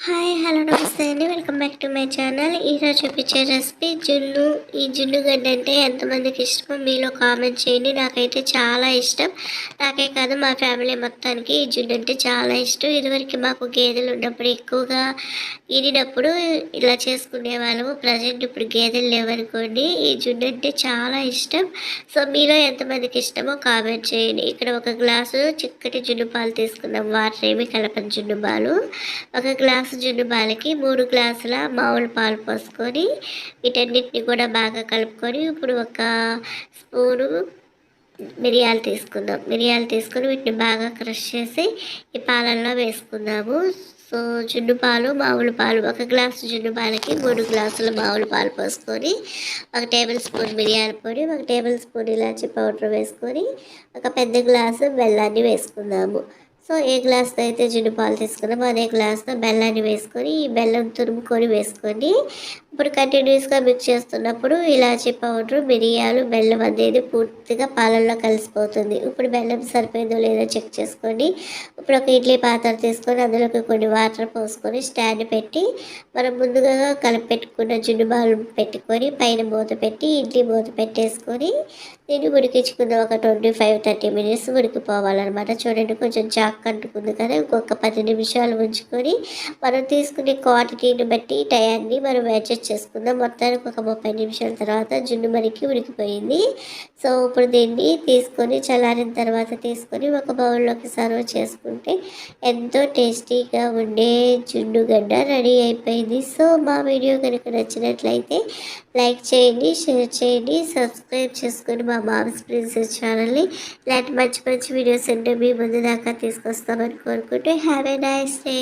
Hi hello నమస్తే అండి. Welcome back to my channel. ఈరోజు చూపించే రెసిపీ జున్ను. ఈ జున్ను గడ్డ అంటే ఎంతమందికి ఇష్టమో మీలో కామెంట్ చేయండి. నాకైతే చాలా ఇష్టం. నాకే కాదు మా ఫ్యామిలీ మొత్తానికి ఈ జున్ను అంటే చాలా ఇష్టం. ఇదివరకు మాకు గేదెలు ఉన్నప్పుడు ఎక్కువగా ఈనినప్పుడు ఇలా చేసుకునేవాళ్ళము. ప్రజెంట్ ఇప్పుడు గేదెలు లేవనుకోండి, ఈ జున్ను అంటే చాలా ఇష్టం. సో మీలో ఎంతమందికి ఇష్టమో కామెంట్ చేయండి. ఇక్కడ ఒక గ్లాసు చిక్కటి జున్ను పాలు తీసుకున్నాం. వాటర్ ఏమి కలపని జున్ను పాలు. ఒక గ్లాసు జున్ను పాలకి 3 గ్లాసుల మామూలు పాలు పోసుకొని వీటన్నిటిని కూడా బాగా కలుపుకొని ఇప్పుడు ఒక స్పూను మిరియాలు తీసుకొని వీటిని బాగా క్రష్ చేసి ఈ పాలల్లో వేసుకుందాము. సో జున్ను పాలు మామూలు పాలు, ఒక గ్లాసు జున్ను పాలకి 3 గ్లాసుల మామూలు పాలు పోసుకొని 1 టేబుల్ స్పూన్ మిరియాల పొడి, 1 టేబుల్ స్పూన్ ఇలాచి పౌడర్ వేసుకొని ఒక పెద్ద గ్లాసు బెల్లాన్ని వేసుకుందాము. సో ఏ గ్లాస్తో అయితే జున్ను పాలు తీసుకున్నామో అదే గ్లాస్తో బెల్లాన్ని వేసుకొని ఈ బెల్లం తురుముకొని వేసుకోండి. ఇప్పుడు కంటిన్యూస్గా మిక్స్ చేస్తున్నప్పుడు ఇలాచి పౌడర్, మిరియాలు, బెల్లం అనేది పూర్తిగా పాలల్లో కలిసిపోతుంది. ఇప్పుడు బెల్లం సరిపోయిందో లేదో చెక్ చేసుకోండి. ఇప్పుడు ఒక ఇడ్లీ పాత్ర తీసుకొని అందులోకి కొన్ని వాటర్ పోసుకొని స్టాండ్ పెట్టి మనం ముందుగా కలిపి పెట్టుకున్న జున్ను పాలు పెట్టుకొని పైన మూత పెట్టి ఇడ్లీ మూత పెట్టేసుకొని దీన్ని ఉడికించుకుందాం. ఒక 25-30 మినిట్స్ ఉడికిపోవాలన్నమాట. చూడండి కొంచెం చాక్ అంటుకుంది కదా, ఇంకొక 10 నిమిషాలు ఉంచుకొని మనం తీసుకునే క్వాంటిటీని బట్టి టయాన్ని మనం అడ్జస్ట్ చేసుకుందాం. మొత్తానికి ఒక 30 నిమిషాల తర్వాత జున్ను మనకి ఉడికిపోయింది. సో ఇప్పుడు దీన్ని తీసుకొని చల్లారిన తర్వాత తీసుకొని ఒక బౌల్లోకి సర్వ్ చేసుకుంటే ఎంతో టేస్టీగా ఉండే జున్ను గడ్డ రెడీ అయిపోయింది. సో మా వీడియో కనుక నచ్చినట్లయితే లైక్ చేయండి, షేర్ చేయండి, సబ్స్క్రైబ్ చేసుకొని మా మామ్స్ ప్రిన్సెస్ ఛానల్ని ఇలాంటి మంచి మంచి వీడియోస్ అంటే మీ ముందు దాకా తీసుకొస్తామని కోరుకుంటే హ్యావ్ ఏ నైస్ డే.